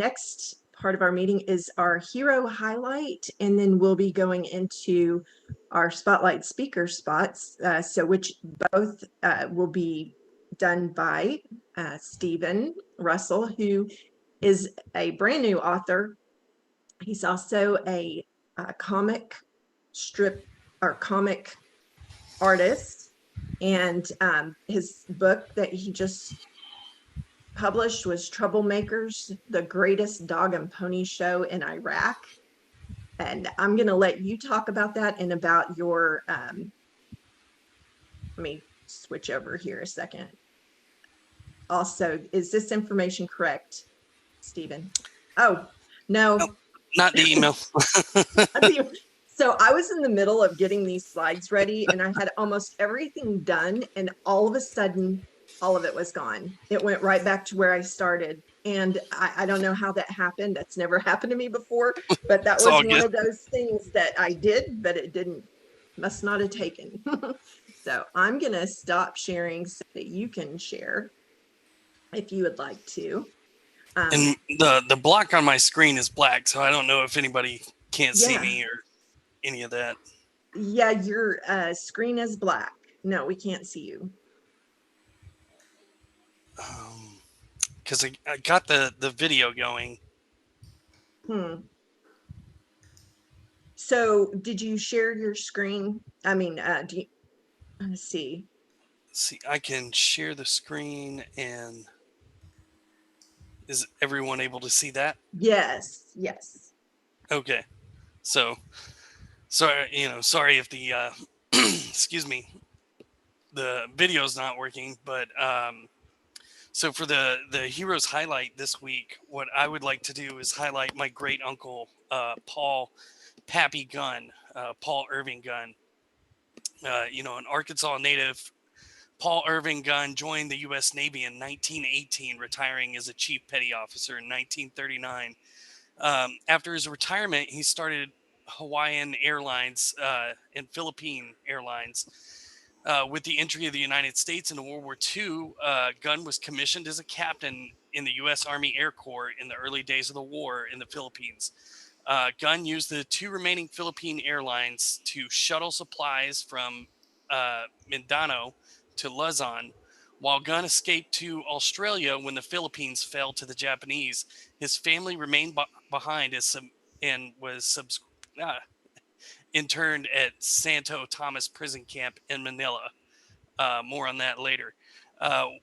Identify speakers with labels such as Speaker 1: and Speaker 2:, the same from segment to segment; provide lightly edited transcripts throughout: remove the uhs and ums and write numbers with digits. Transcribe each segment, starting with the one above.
Speaker 1: next part of our meeting is our hero highlight, and then we'll be going into our spotlight speaker spots, so which both will be done by Stephen Russell, who is a brand new author. He's also a comic strip or comic artist, and his book that he just published was Troublemakers, the greatest dog and pony show in Iraq. And I'm going to let you talk about that and about your, let me switch over here a second. Also, is this information correct, Stephen? Oh, no.
Speaker 2: Nope, not the email.
Speaker 1: So I was in the middle of getting these slides ready and I had almost everything done, and all of a sudden, all of it was gone. It went right back to where I started. And I don't know how that happened. That's never happened to me before, but that was one of those things that I did, but it must not have taken. So I'm going to stop sharing so that you can share if you would like to.
Speaker 2: And the block on my screen is black, so I don't know if anybody can't see me or any of that.
Speaker 1: Yeah, your screen is black. No, we can't see you.
Speaker 2: Because I got the video going.
Speaker 1: So did you share your screen? I mean, let's see.
Speaker 2: See, I can share the screen, and is everyone able to see that?
Speaker 1: Yes.
Speaker 2: Okay. So, sorry if the, excuse me, the video's not working, but, so for the heroes highlight this week, what I would like to do is highlight my great uncle, Paul Pappy Gunn, Paul Irving Gunn, an Arkansas native. Paul Irving Gunn joined the U.S. Navy in 1918, retiring as a chief petty officer in 1939. After his retirement, he started Hawaiian Airlines and Philippine Airlines. With the entry of the United States into World War II, Gunn was commissioned as a captain in the U.S. Army Air Corps in the early days of the war in the Philippines. Gunn used the two remaining Philippine airlines to shuttle supplies from Mindanao to Luzon. While Gunn escaped to Australia when the Philippines fell to the Japanese, his family remained behind and was interned at Santo Tomas prison camp in Manila. More on that later.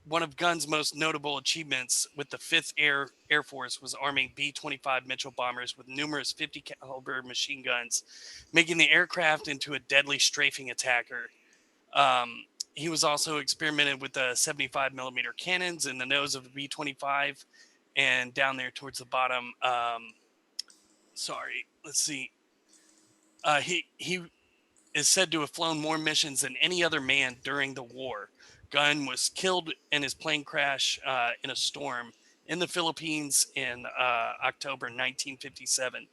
Speaker 2: One of Gunn's most notable achievements with the 5th Air Force was arming B-25 Mitchell bombers with numerous 50 caliber machine guns, making the aircraft into a deadly strafing attacker. He was also experimented with the 75 millimeter cannons in the nose of the B-25, and down there towards the bottom. Let's see. He is said to have flown more missions than any other man during the war. Gunn was killed in his plane crash in a storm in the Philippines in October 1957.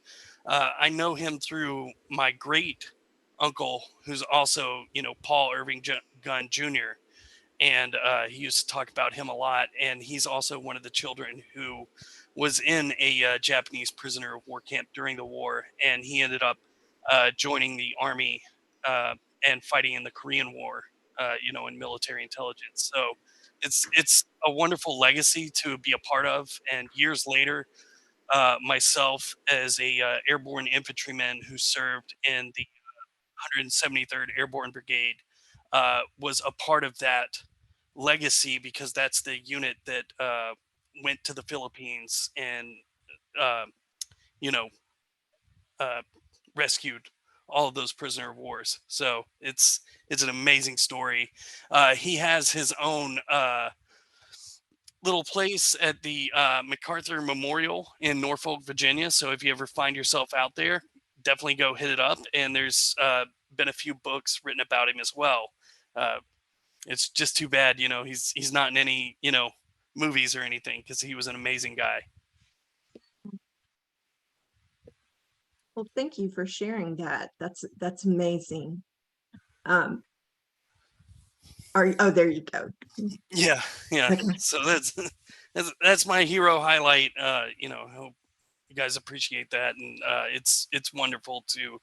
Speaker 2: I know him through my great uncle, who's also, Paul Irving Gunn Jr., and he used to talk about him a lot. And he's also one of the children who was in a Japanese prisoner of war camp during the war, and he ended up joining the army and fighting in the Korean War, in military intelligence. So it's a wonderful legacy to be a part of. And years later, myself as a airborne infantryman who served in the 173rd Airborne Brigade was a part of that legacy, because that's the unit that went to the Philippines and, uh, you know, rescued all of those prisoner of wars. So it's an amazing story. He has his own little place at the MacArthur Memorial in Norfolk, Virginia. So if you ever find yourself out there, definitely go hit it up. And there's been a few books written about him as well. It's just too bad, he's not in any, movies or anything, because he was an amazing guy.
Speaker 1: Well, thank you for sharing that. That's amazing. There you go.
Speaker 2: Yeah.
Speaker 1: Okay.
Speaker 2: So that's that's my hero highlight. You know, I hope you guys appreciate that, and it's wonderful to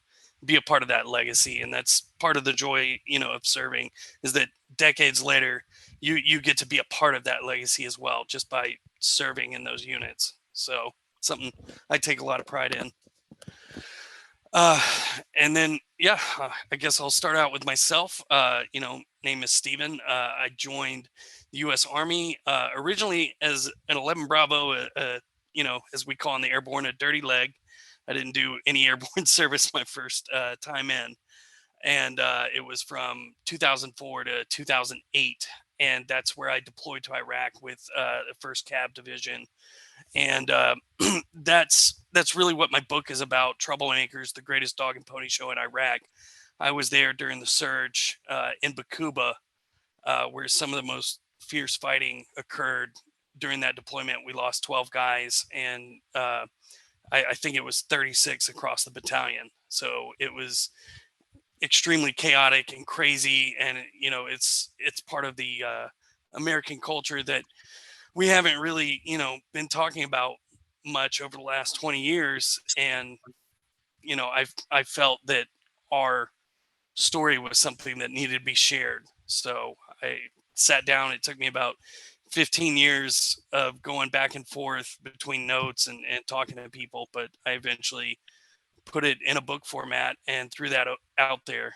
Speaker 2: be a part of that legacy, and that's part of the joy, you know, of serving, is that decades later you get to be a part of that legacy as well, just by serving in those units. So something I take a lot of pride in. Uh, and then, yeah, I guess I'll start out with myself. You know, name is Steven. I joined the U.S. Army originally as an 11 Bravo, you know, as we call in the airborne, a dirty leg. I didn't do any airborne service my first time in. And it was from 2004 to 2008. And that's where I deployed to Iraq with the 1st Cab Division. And that's really what my book is about: Troublemakers, the greatest dog and pony show in Iraq. I was there during the surge in Bakuba, where some of the most fierce fighting occurred. During that deployment, we lost 12 guys, and I think it was 36 across the battalion. So it was extremely chaotic and crazy, and you know, it's part of the American culture that we haven't really, you know, been talking about much over the last 20 years. And you know, I felt that our story was something that needed to be shared. So I sat down. It took me about 15 years of going back and forth between notes and talking to people, but I eventually put it in a book format and threw that out there.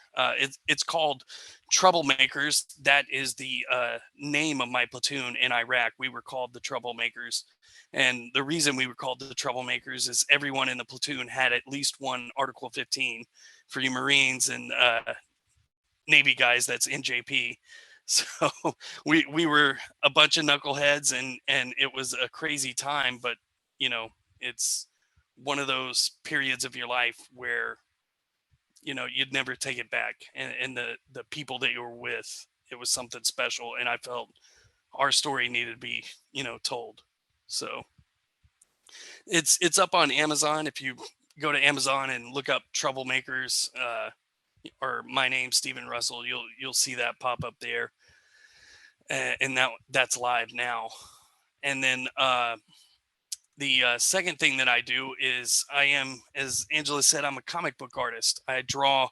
Speaker 2: It's called Troublemakers. That is the name of my platoon in Iraq. We were called the Troublemakers. And the reason we were called the Troublemakers is everyone in the platoon had at least one Article 15. For you Marines and Navy guys, that's NJP. So we were a bunch of knuckleheads, and it was a crazy time. But you know, it's one of those periods of your life where, you know, you'd never take it back. And the people that you were with, it was something special, and I felt our story needed to be, you know, told. So it's up on Amazon. If you go to Amazon and look up Troublemakers, or my name, Stephen Russell, you'll see that pop up there. And that's live now. And then the second thing that I do is I am, as Angela said, I'm a comic book artist. I draw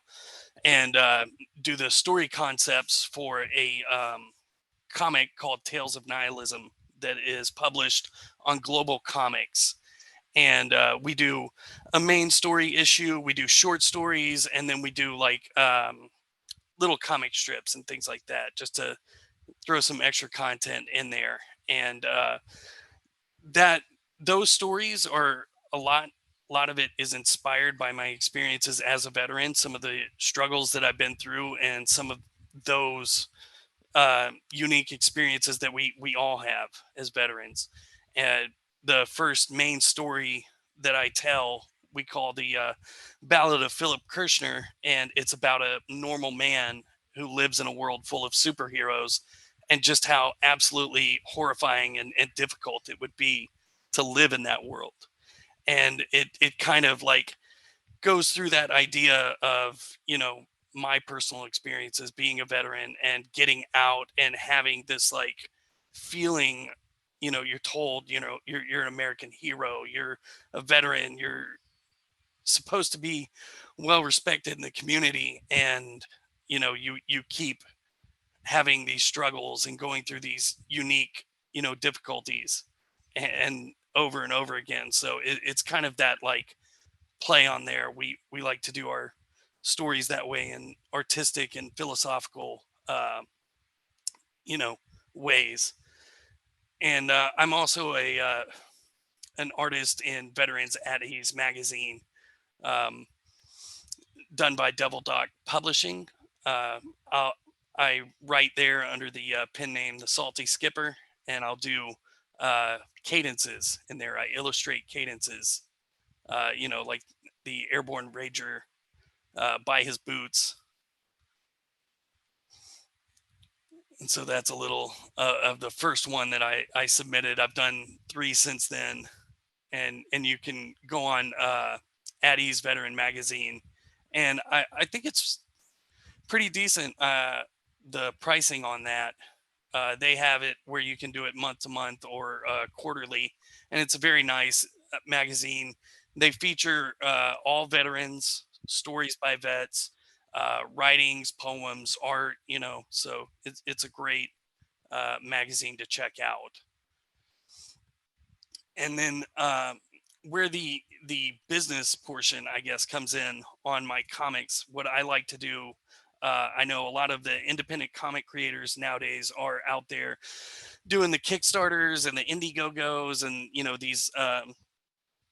Speaker 2: and do the story concepts for a comic called Tales of Nihilism that is published on Global Comics. And we do a main story issue, we do short stories, and then we do like little comic strips and things like that, just to throw some extra content in there. And that those stories are a lot of it is inspired by my experiences as a veteran, some of the struggles that I've been through, and some of those unique experiences that we all have as veterans. And the first main story that I tell, we call the Ballad of Philip Kirshner, and it's about a normal man who lives in a world full of superheroes, and just how absolutely horrifying and difficult it would be to live in that world. And it kind of like goes through that idea of, you know, my personal experiences being a veteran and getting out and having this like feeling, you know, you're told, you know, you're an American hero, you're a veteran, you're supposed to be well respected in the community, and you know, you keep having these struggles and going through these unique, you know, difficulties, and over and over again. So it's kind of that like play on there. We like to do our stories that way, in artistic and philosophical, you know, ways. And I'm also a an artist in Veterans at Ease magazine, um, done by Devil Doc Publishing. Uh, I'll, I write there under the pen name The Salty Skipper, and I'll do cadences in there. I illustrate cadences, you know, like the Airborne Rager, By His Boots. And so that's a little of the first one that I submitted. I've done 3 since then. And you can go on at Ease Veteran Magazine. And I think it's pretty decent, the pricing on that. They have it where you can do it month to month or quarterly, and it's a very nice magazine. They feature all veterans, stories by vets, writings, poems, art. So it's a great magazine to check out. And then where the business portion, I guess, comes in on my comics, what I like to do, I know a lot of the independent comic creators nowadays are out there doing the Kickstarters and the Indiegogos and these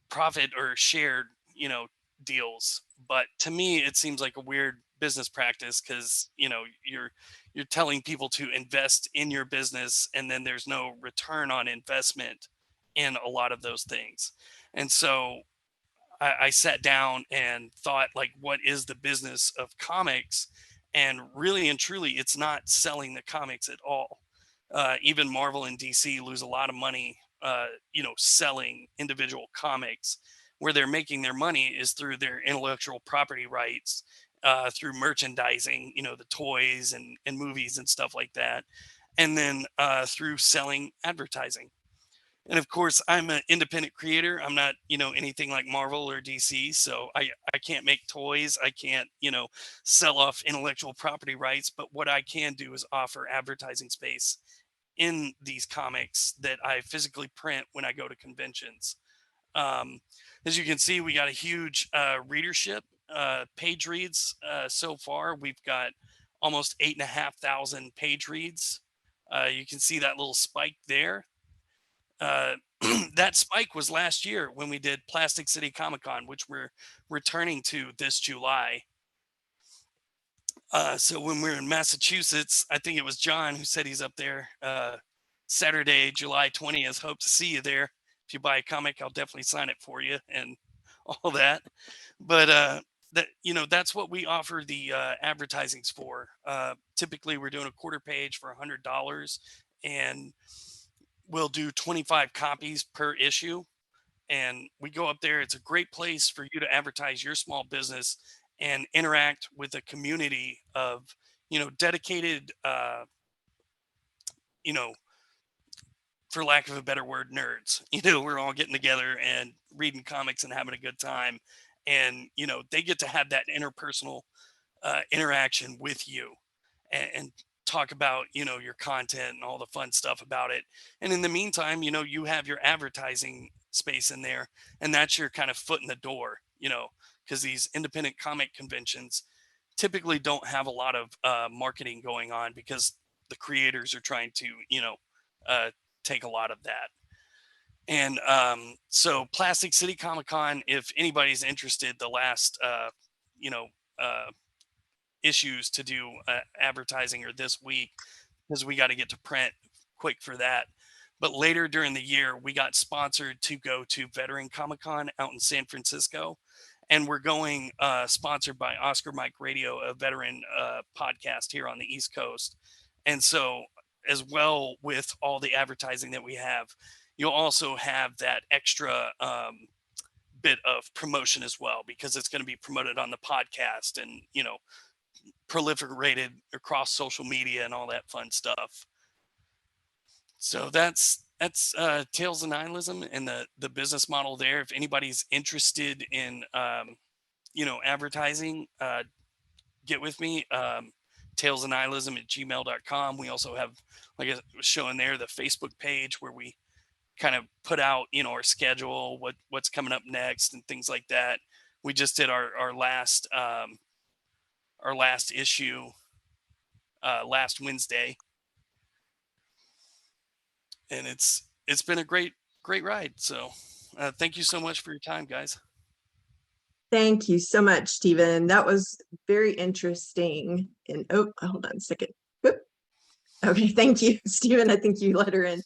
Speaker 2: profit or shared deals. But to me, it seems like a weird business practice because you're telling people to invest in your business and then there's no return on investment in a lot of those things. And so I sat down and thought, like, what is the business of comics? And really and truly, it's not selling the comics at all. Even Marvel and DC lose a lot of money, selling individual comics. Where they're making their money is through their intellectual property rights, through merchandising, the toys and movies and stuff like that. And then through selling advertising. And of course, I'm an independent creator. I'm not, anything like Marvel or DC. So I can't make toys. I can't, sell off intellectual property rights. But what I can do is offer advertising space in these comics that I physically print when I go to conventions. Um, as you can see, we got a huge readership, page reads so far. We've got almost 8,500 page reads. You can see that little spike there. That spike was last year when we did Plastic City Comic Con, which we're returning to this July. So when we were in Massachusetts, I think it was John who said he's up there Saturday, July 20th. Hope to see you there. If you buy a comic, I'll definitely sign it for you and all that. But that's what we offer the advertisings for. Typically, we're doing a quarter page for $100, and we'll do 25 copies per issue. And we go up there. It's a great place for you to advertise your small business and interact with a community of, dedicated, you know, for lack of a better word, nerds. We're all getting together and reading comics and having a good time. And, they get to have that interpersonal interaction with you and talk about, your content and all the fun stuff about it. And in the meantime, you have your advertising space in there, and that's your kind of foot in the door, because these independent comic conventions typically don't have a lot of marketing going on because the creators are trying to, uh, take a lot of that. And so Plastic City Comic Con, if anybody's interested, the last, you know, uh, issues to do advertising are this week because we got to get to print quick for that. But later during the year, we got sponsored to go to Veteran Comic Con out in San Francisco. And we're going sponsored by Oscar Mike Radio, a veteran podcast here on the East Coast. And so, as well with all the advertising that we have, you'll also have that extra bit of promotion as well, because it's going to be promoted on the podcast and, proliferated across social media and all that fun stuff. So that's Tales of Nihilism and the business model there. If anybody's interested in advertising, get with me. talesofnihilism@gmail.com. We also have, like I was showing there, the Facebook page where we kind of put out our schedule, what's coming up next and things like that. We just did our last issue last Wednesday, and it's been a great ride. So thank you so much for your time, guys.
Speaker 1: Thank you so much, Stephen. That was very interesting. And hold on a second. Oop. Okay, thank you, Stephen. I think you let her in.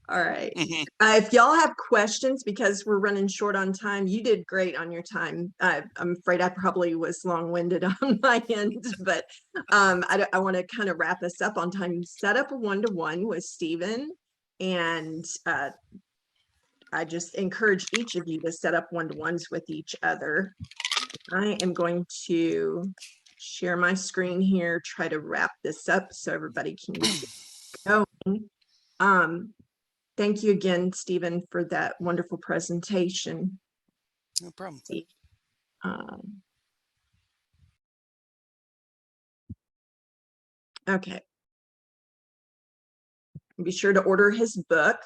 Speaker 1: All right. If y'all have questions, because we're running short on time, you did great on your time. I'm afraid I probably was long-winded on my end, but I want to kind of wrap us up on time. Set up a one-to-one with Stephen, and I just encourage each of you to set up one-to-ones with each other. I am going to share my screen here, try to wrap this up so everybody can see. Oh, thank you again, Stephen, for that wonderful presentation.
Speaker 2: No problem.
Speaker 1: See, okay. Be sure to order his book.